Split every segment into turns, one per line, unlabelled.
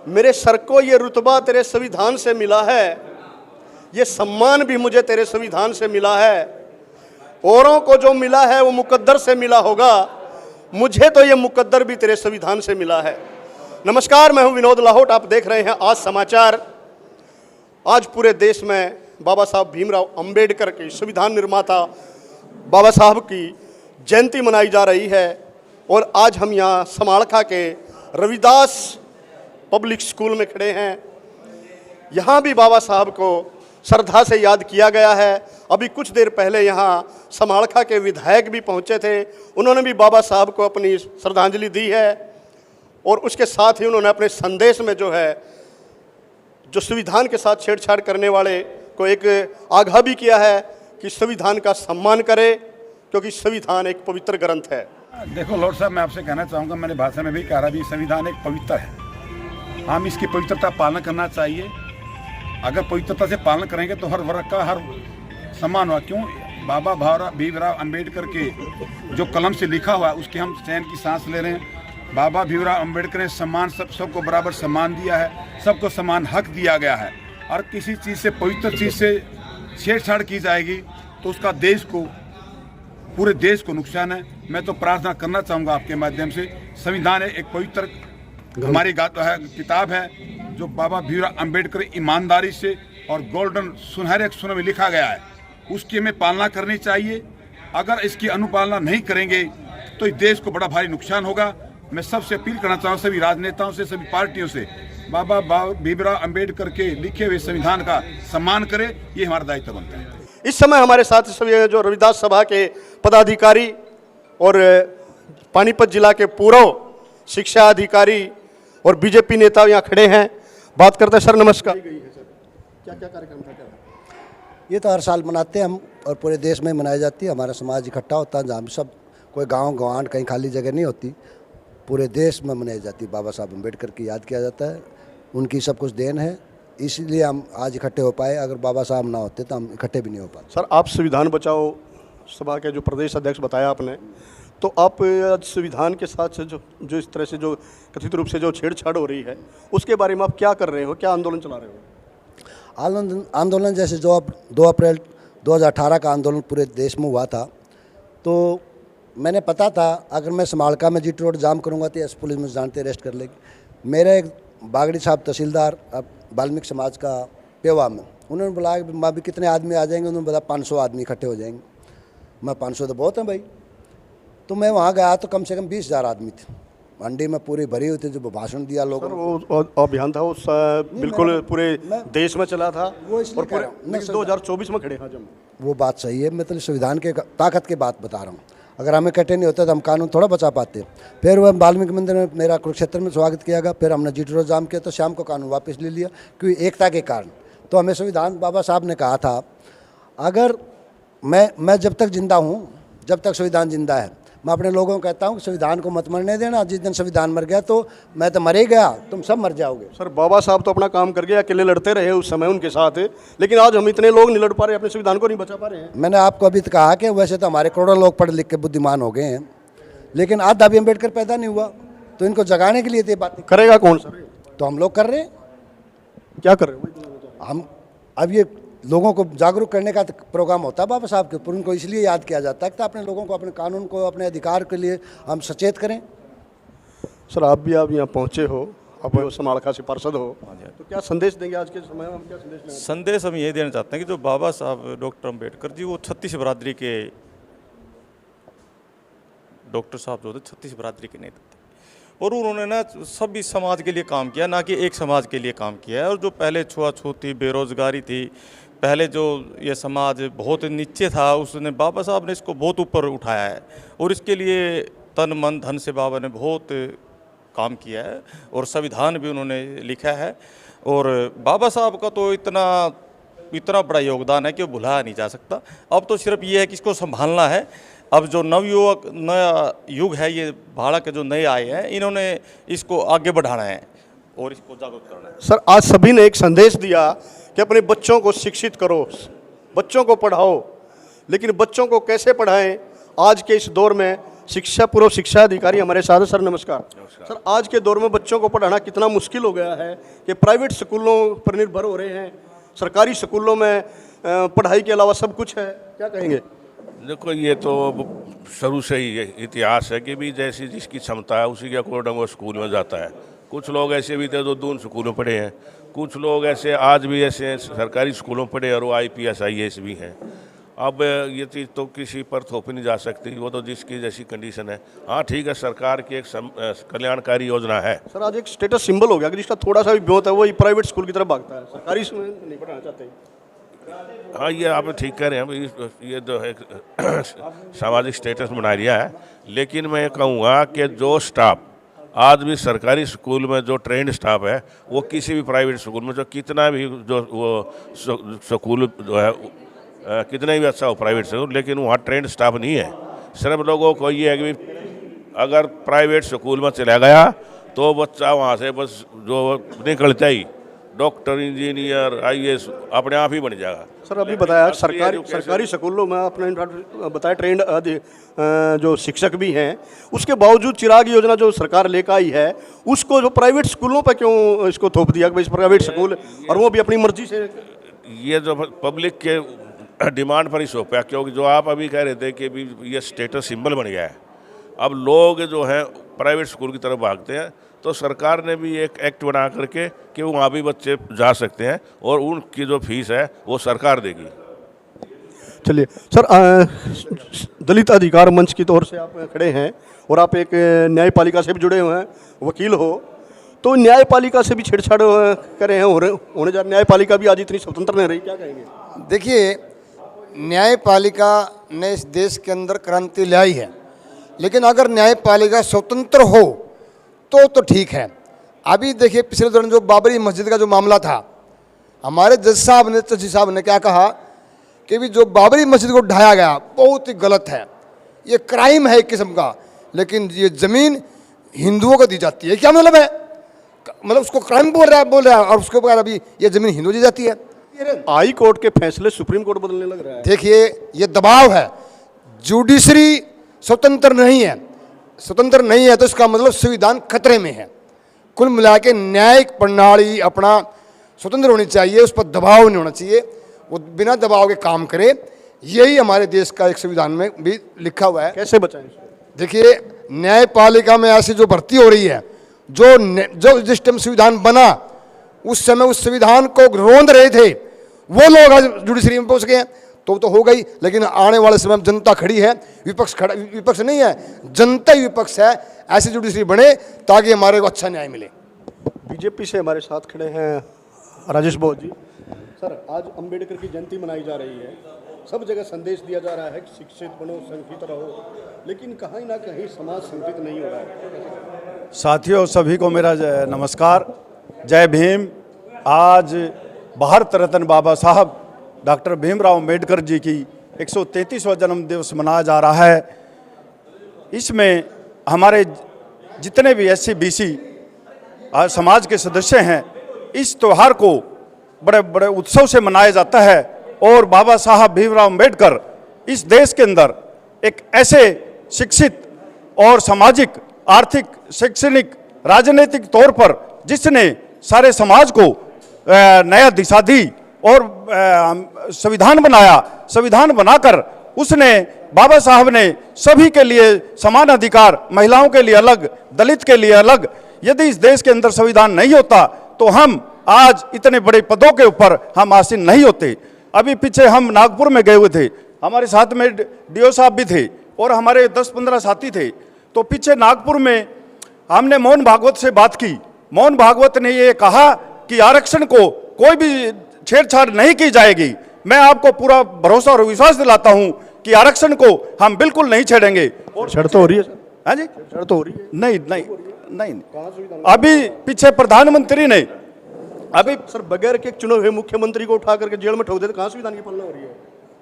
मेरे सर को ये रुतबा तेरे संविधान से मिला है, ये सम्मान भी मुझे तेरे संविधान से मिला है। औरों को जो मिला है वो मुकद्दर से मिला होगा, मुझे तो ये मुकद्दर भी तेरे संविधान से मिला है। नमस्कार, मैं हूं विनोद लाहौट, आप देख रहे हैं आज समाचार। आज पूरे देश में बाबा साहब भीमराव अंबेडकर के संविधान निर्माता बाबा साहब की जयंती मनाई जा रही है और आज हम यहाँ समालखा के रविदास पब्लिक स्कूल में खड़े हैं। यहाँ भी बाबा साहब को श्रद्धा से याद किया गया है। अभी कुछ देर पहले यहाँ समालखा के विधायक भी पहुँचे थे, उन्होंने भी बाबा साहब को अपनी श्रद्धांजलि दी है और उसके साथ ही उन्होंने अपने संदेश में जो संविधान के साथ छेड़छाड़ करने वाले को एक आगाह भी किया है कि संविधान का सम्मान करे, क्योंकि संविधान एक पवित्र ग्रंथ है।
देखो लॉर्ड साहब, मैं आपसे कहना चाहूँगा, मैंने भाषण में भी कहा भी संविधान एक पवित्र है, हम इसकी पवित्रता पालन करना चाहिए। अगर पवित्रता से पालन करेंगे तो हर वर्ग का हर सम्मान हुआ। क्यों? बाबा भीमराव अंबेडकर के जो कलम से लिखा हुआ उसके हम चैन की सांस ले रहे हैं। बाबा भीमराव अंबेडकर ने सम्मान सबको बराबर सम्मान दिया है, सबको समान हक दिया गया है। और किसी चीज़ से, पवित्र चीज़ से छेड़छाड़ की जाएगी तो उसका देश को, पूरे देश को नुकसान है। मैं तो प्रार्थना करना चाहूँगा आपके माध्यम से, संविधान एक पवित्र हमारी किताब है जो बाबा भीमराव अंबेडकर ईमानदारी से और गोल्डन सुनहरे अक्षरों में लिखा गया है, उसकी हमें पालना करनी चाहिए। अगर इसकी अनुपालना नहीं करेंगे तो इस देश को बड़ा भारी नुकसान होगा। मैं सबसे अपील करना चाहूँ, सभी राजनेताओं से, सभी पार्टियों से, बाबा भीमराव अंबेडकर के लिखे हुए संविधान का सम्मान करें, ये हमारा दायित्व बनता है।
इस समय हमारे साथ सभी जो रविदास सभा के पदाधिकारी और पानीपत जिला के पूर्व शिक्षा अधिकारी और बीजेपी नेता यहाँ खड़े हैं, बात करते हैं। सर नमस्कार। क्या क्या कार्यक्रम था?
ये तो हर साल मनाते हैं हम और पूरे देश में मनाई जाती है। हमारा समाज इकट्ठा होता है, जहाँ सब कोई गांव गंवान कहीं खाली जगह नहीं होती, पूरे देश में मनाई जाती है। बाबा साहब अम्बेडकर की याद किया जाता है, उनकी सब कुछ देन है, इसलिए हम आज इकट्ठे हो पाए। अगर बाबा साहब ना होते तो हम इकट्ठे भी नहीं हो पाते।
सर, आप संविधान बचाओ सभा के जो प्रदेश अध्यक्ष बताया आपने, तो आप आज संविधान के साथ से जो इस तरह से जो कथित रूप से जो छेड़छाड़ हो रही है, उसके बारे में आप क्या कर रहे हो, क्या आंदोलन चला रहे हो?
आंदोलन जैसे जो अब 2 अप्रैल 2018 का आंदोलन पूरे देश में हुआ था, तो मैंने पता था अगर मैं समालखा में जीटी रोड जाम करूँगा तो एस पुलिस मुझे जानते अरेस्ट कर लेगी। मेरे एक बागड़ी साहब तहसीलदार अब वाल्मीकि समाज का पेवा में, उन्होंने बुलाया कि माँ भी कितने आदमी आ जाएंगे, उन्होंने बताया 500 आदमी इकट्ठे हो जाएंगे। मैं 500 तो बहुत हैं भाई। तो मैं वहाँ गया तो कम से कम 20,000 आदमी थे, मंडी में पूरी भरी हुई थी। जो भाषण दिया लोगों ने,
वो अभियान था उस बिल्कुल पूरे देश में चला था और पूरे 2024 में खड़े हैं जब।
वो बात सही है, मैं तो संविधान के ताकत की बात बता रहा हूँ। अगर हमें इकट्ठे नहीं होते तो हम कानून थोड़ा बचा पाते। फिर वह वाल्मीकि मंदिर में मेरा कुरुक्षेत्र में स्वागत किया गया, फिर हमने जीटी रोड जाम किया तो शाम को कानून वापस ले लिया, क्योंकि एकता के कारण। तो हमें संविधान, बाबा साहब ने कहा था, अगर मैं जब तक जिंदा हूँ, जब तक संविधान जिंदा है, मैं अपने लोगों को कहता हूँ कि संविधान को मत मरने देना। जिस दिन संविधान मर गया तो मैं तो मर ही गया, तुम सब मर जाओगे।
सर, बाबा साहब तो अपना काम कर गए, अकेले लड़ते रहे उस समय उनके साथ, लेकिन आज हम इतने लोग नहीं लड़ पा रहे, अपने संविधान को नहीं बचा पा रहे हैं।
मैंने आपको अभी तक कहा कि वैसे तो हमारे करोड़ों लोग पढ़ लिख के बुद्धिमान हो गए हैं, लेकिन आधा भी अम्बेडकर पैदा नहीं हुआ, तो इनको जगाने के लिए ये बात
करेगा कौन सर?
तो हम लोग कर रहे हैं।
क्या कर रहे हो?
हम अब ये लोगों को जागरूक करने का प्रोग्राम होता है बाबा साहब के ऊपर, उनको इसलिए याद किया जाता है कि अपने लोगों को, अपने कानून को, अपने अधिकार के लिए हम सचेत करें।
सर, आप यहाँ पहुँचे हो, आप समालखा से पार्षद हो, तो क्या संदेश देंगे आज के समय में? हम क्या संदेश देंगे?
संदेश हम ये देना चाहते हैं कि जो बाबा साहब डॉक्टर अम्बेडकर जी, वो 36 बिरादरी के डॉक्टर साहब जो थे 36 बिरादरी के नेता थे, और उन्होंने ना सभी समाज के लिए काम किया, ना कि एक समाज के लिए काम किया है। और जो पहले छुआछूत थी, बेरोजगारी थी, पहले जो ये समाज बहुत नीचे था, उसने बाबा साहब ने इसको बहुत ऊपर उठाया है और इसके लिए तन मन धन से बाबा ने बहुत काम किया है और संविधान भी उन्होंने लिखा है। और बाबा साहब का तो इतना बड़ा योगदान है कि वो भुलाया नहीं जा सकता। अब तो सिर्फ ये है कि इसको संभालना है। अब जो नया युग है, ये भारत के जो नए आए हैं, इन्होंने इसको आगे बढ़ाना है और इसको जागरूक करना है।
सर, आज सभी ने एक संदेश दिया कि अपने बच्चों को शिक्षित करो, बच्चों को पढ़ाओ, लेकिन बच्चों को कैसे पढ़ाएं? आज के इस दौर में शिक्षा पूर्व शिक्षा अधिकारी हमारे साथ हैं। सर नमस्कार। सर आज के दौर में बच्चों को पढ़ाना कितना मुश्किल हो गया है कि प्राइवेट स्कूलों पर निर्भर हो रहे हैं, सरकारी स्कूलों में पढ़ाई के अलावा सब कुछ है, क्या कहेंगे?
देखो ये तो शुरू से ही ये इतिहास है कि भी जैसी जिसकी क्षमता है उसी के अकॉर्डिंग वो स्कूल में जाता है। कुछ लोग ऐसे भी थे जो दून स्कूलों में पढ़े हैं, कुछ लोग ऐसे आज भी ऐसे सरकारी स्कूलों में पढ़े और वो IPS IAS भी हैं। अब ये चीज़ तो किसी पर थोपी नहीं जा सकती, वो तो जिसकी जैसी कंडीशन है। हाँ ठीक है, सरकार की एक कल्याणकारी योजना है।
सर आज एक स्टेटस सिंबल हो गया कि जिसका थोड़ा सा भी ब्योत है वो प्राइवेट स्कूल की तरफ भागता है, सरकारी स्कूल में नहीं पढ़ाना चाहते।
हाँ ये आप ठीक कह रहे हैं, ये तो एक सामाजिक स्टेटस बना लिया है। लेकिन मैं कहूँगा कि जो स्टाफ आज भी सरकारी स्कूल में जो ट्रेंड स्टाफ है वो किसी भी प्राइवेट स्कूल में जो कितना भी जो वो स्कूल जो है कितना भी अच्छा हो प्राइवेट स्कूल, लेकिन वहाँ ट्रेंड स्टाफ नहीं है। सिर्फ लोगों को ये है कि अगर प्राइवेट स्कूल में चला गया तो बच्चा वहाँ से बस जो निकलता ही डॉक्टर इंजीनियर IAS अपने आप ही बन जाएगा।
सर अभी बताया सरकारी स्कूलों में आपने बताया ट्रेंड जो शिक्षक भी हैं, उसके बावजूद चिराग योजना जो सरकार लेकर आई है उसको जो प्राइवेट स्कूलों पर क्यों इसको थोप दिया कि प्राइवेट स्कूल और वो भी अपनी मर्जी से?
ये जो पब्लिक के डिमांड पर ही सौंपा, क्योंकि जो आप अभी कह रहे थे कि भी ये स्टेटस सिंबल बन गया है। अब लोग जो हैं प्राइवेट स्कूल की तरफ भागते हैं, तो सरकार ने भी एक एक्ट बना करके कि वहाँ भी बच्चे जा सकते हैं और उनकी जो फीस है वो सरकार देगी।
चलिए सर, दलित अधिकार मंच की तौर से आप खड़े हैं और आप एक न्यायपालिका से भी जुड़े हुए हैं, वकील हो, तो न्यायपालिका से भी छेड़छाड़ कर रहे हैं होने जा रहे, न्यायपालिका भी आज इतनी स्वतंत्र नहीं रही, क्या कहेंगे?
देखिए, न्यायपालिका ने इस देश के अंदर क्रांति लाई है, लेकिन अगर न्यायपालिका स्वतंत्र हो तो ठीक है। अभी देखिए पिछले दौरान जो बाबरी मस्जिद का जो मामला था, हमारे जज साहब ने क्या कहा कि भी जो बाबरी मस्जिद को ढाया गया बहुत ही गलत है, ये क्राइम है एक किस्म का, लेकिन ये ज़मीन हिंदुओं को दी जाती है। क्या मतलब है? मतलब उसको क्राइम बोल रहा है और उसके बाद अभी ये ज़मीन हिंदुओं दी जाती है।
हाई कोर्ट के फैसले सुप्रीम कोर्ट बदलने लग रहा है।
देखिए ये दबाव है, जुडिशरी स्वतंत्र नहीं है तो इसका मतलब संविधान खतरे में है। कुल मिला के न्यायिक प्रणाली अपना स्वतंत्र होनी चाहिए, उस पर दबाव नहीं होना चाहिए, वो बिना दबाव के काम करे। यही हमारे देश का एक संविधान में भी लिखा हुआ है।
कैसे बचाएं?
देखिए न्यायपालिका में ऐसी जो भर्ती हो रही है, जो जिस टाइम संविधान बना उस समय उस संविधान को रोंद रहे थे वो लोग आज जुडिशरी में पहुंच गए हैं, तो हो गई। लेकिन आने वाले समय में जनता खड़ी है, विपक्ष नहीं है, जनता ही विपक्ष है। ऐसी जुडिशरी बने ताकि हमारे को अच्छा न्याय मिले।
बीजेपी से हमारे साथ खड़े हैं राजेश बोध जी। सर आज अंबेडकर की जयंती मनाई जा रही है, सब जगह संदेश दिया जा रहा है कि शिक्षित बनो, संगठित रहो, लेकिन कहीं ना कहीं समाज संगठित नहीं हो रहा है।
साथियों सभी को मेरा नमस्कार, जय भीम। आज भारत रत्न बाबा साहब डॉक्टर भीमराव अम्बेडकर जी की 133वां जन्म दिवस मनाया जा रहा है। इसमें हमारे जितने भी SC BC समाज के सदस्य हैं, इस त्यौहार को बड़े बड़े उत्सव से मनाया जाता है। और बाबा साहब भीमराव अम्बेडकर इस देश के अंदर एक ऐसे शिक्षित और सामाजिक, आर्थिक, शैक्षणिक, राजनीतिक तौर पर जिसने सारे समाज को नया दिशा दी और संविधान बनाया। संविधान बनाकर उसने, बाबा साहब ने सभी के लिए समान अधिकार, महिलाओं के लिए अलग, दलित के लिए अलग। यदि इस देश के अंदर संविधान नहीं होता तो हम आज इतने बड़े पदों के ऊपर हम आसीन नहीं होते। अभी पीछे हम नागपुर में गए हुए थे, हमारे साथ में DO साहब भी थे और हमारे 10-15 साथी थे। तो पीछे नागपुर में हमने मोहन भागवत से बात की। मोहन भागवत ने ये कहा कि आरक्षण को कोई भी छेड़छाड़ नहीं की जाएगी। मैं आपको पूरा भरोसा और विश्वास दिलाता हूं कि आरक्षण को हम बिल्कुल नहीं छेड़ेंगे।
और छेड़ तो हो रही है सर?
हाँ जी,
छेड़ तो हो रही है।
नहीं। अभी पीछे प्रधानमंत्री ने अभी
सर बगैर के चुने हुए मुख्यमंत्री को उठा करके जेल में ठोक देते, कहाँ संविधान की पालना हो रही है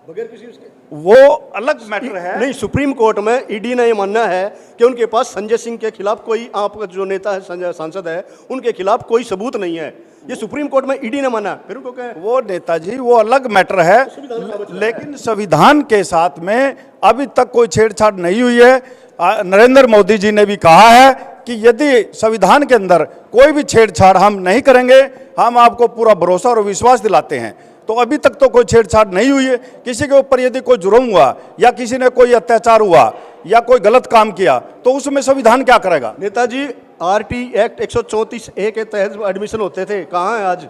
बगैर किसी उसके?
वो अलग मैटर है।
नहीं, सुप्रीम कोर्ट में ED ने ये मानना है कि उनके पास संजय सिंह के खिलाफ कोई, आपका जो नेता है, सांसद है, उनके खिलाफ कोई सबूत नहीं है। ये सुप्रीम कोर्ट में ED ने माना, फिर उनको क्या?
वो नेताजी वो अलग मैटर है, लेकिन संविधान के साथ में अभी तक कोई छेड़छाड़ नहीं हुई है। नरेंद्र मोदी जी ने भी कहा है कि यदि संविधान के अंदर कोई भी छेड़छाड़ हम नहीं करेंगे, हम आपको पूरा भरोसा और विश्वास दिलाते हैं। तो अभी तक तो कोई छेड़छाड़ नहीं हुई है। किसी के ऊपर यदि कोई जुर्म हुआ या किसी ने कोई अत्याचार हुआ या कोई गलत काम किया तो उसमें संविधान क्या करेगा?
नेताजी, आरटी एक्ट 134A के तहत एडमिशन होते थे, कहाँ है आज?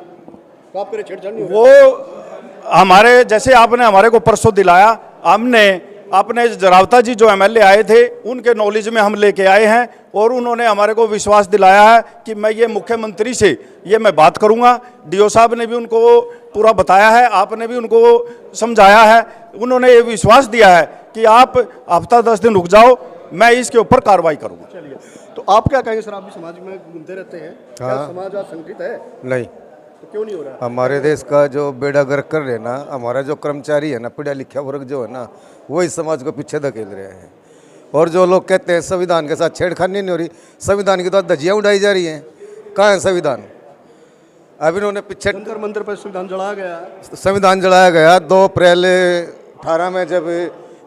कहाँ पे छेड़छाड़ नहीं हो रहा?
वो हमारे जैसे आपने हमारे को परसों दिलाया, हमने अपने जरावता जी जो एमएलए आए थे उनके नॉलेज में हम लेके आए हैं और उन्होंने हमारे को विश्वास दिलाया है कि मैं ये मुख्यमंत्री से ये मैं बात करूंगा। डीओ साहब ने भी उनको पूरा बताया है, आपने भी उनको समझाया है, उन्होंने ये विश्वास दिया है कि आप हफ्ता 10 दिन रुक जाओ, मैं इसके ऊपर कार्रवाई करूंगा।
चलिए, तो आप क्या कहेंगे सर? आप भी समाज में घूमते रहते हैं, क्या समाज आज संगठित है?
नहीं,
तो क्यों नहीं हो रहा?
हमारे देश का जो बेड़ा गर्क कर रहे हैं ना, हमारा जो कर्मचारी है ना, पढ़ा लिखा वर्ग जो है ना, वही समाज को पीछे धकेल रहे हैं। और जो लोग कहते हैं संविधान के साथ छेड़खानी नहीं हो रही, संविधान की तो धज्जियाँ उड़ाई जा रही हैं। कहाँ है संविधान? अब इन्होंने पीछे
जंतर मंतर पर संविधान जलाया गया,
संविधान जलाया गया 2 अप्रैल 18 में, जब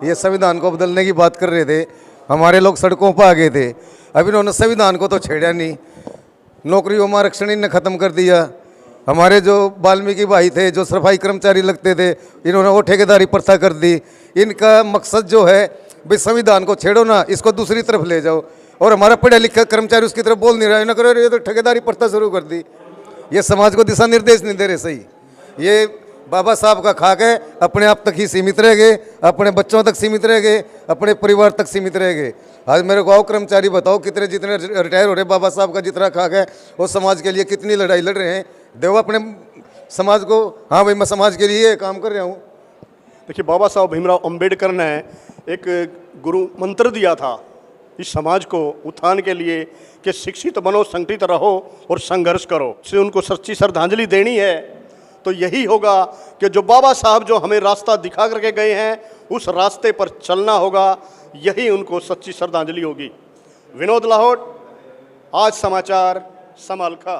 ये संविधान को बदलने की बात कर रहे थे, हमारे लोग सड़कों पर आ गए थे। अब इन्होंने संविधान को तो छेड़ा नहीं, नौकरियों में आरक्षण इन्हें ख़त्म कर दिया। हमारे जो वाल्मीकि भाई थे, जो सफाई कर्मचारी लगते थे, इन्होंने वो ठेकेदारी प्रथा कर दी। इनका मकसद जो है भाई संविधान को छेड़ो ना, इसको दूसरी तरफ ले जाओ, और हमारा पढ़ा लिखा कर्मचारी उसकी तरफ बोल नहीं रहा है, ना करो ये तो ठेकेदारी प्रथा शुरू कर दी। ये समाज को दिशा निर्देश नहीं दे रहे सही। ये बाबा साहब का खा के अपने आप तक ही सीमित रह गए, अपने बच्चों तक सीमित रह गए, अपने परिवार तक सीमित रह गए। आज मेरे को आओ कर्मचारी बताओ, कितने जितने रिटायर हो रहे बाबा साहब का जितना खा गए, वो समाज के लिए कितनी लड़ाई लड़ रहे हैं। देखो अपने समाज को, हाँ भाई मैं समाज के लिए काम कर रहा हूँ।
देखिए, बाबा साहब भीमराव अंबेडकर ने एक गुरु मंत्र दिया था इस समाज को उत्थान के लिए कि शिक्षित बनो, संगठित रहो और संघर्ष करो। से उनको सच्ची श्रद्धांजलि देनी है तो यही होगा कि जो बाबा साहब जो हमें रास्ता दिखा करके गए हैं, उस रास्ते पर चलना होगा। यही उनको सच्ची श्रद्धांजलि होगी। विनोद लाहौट, आज समाचार, समालखा।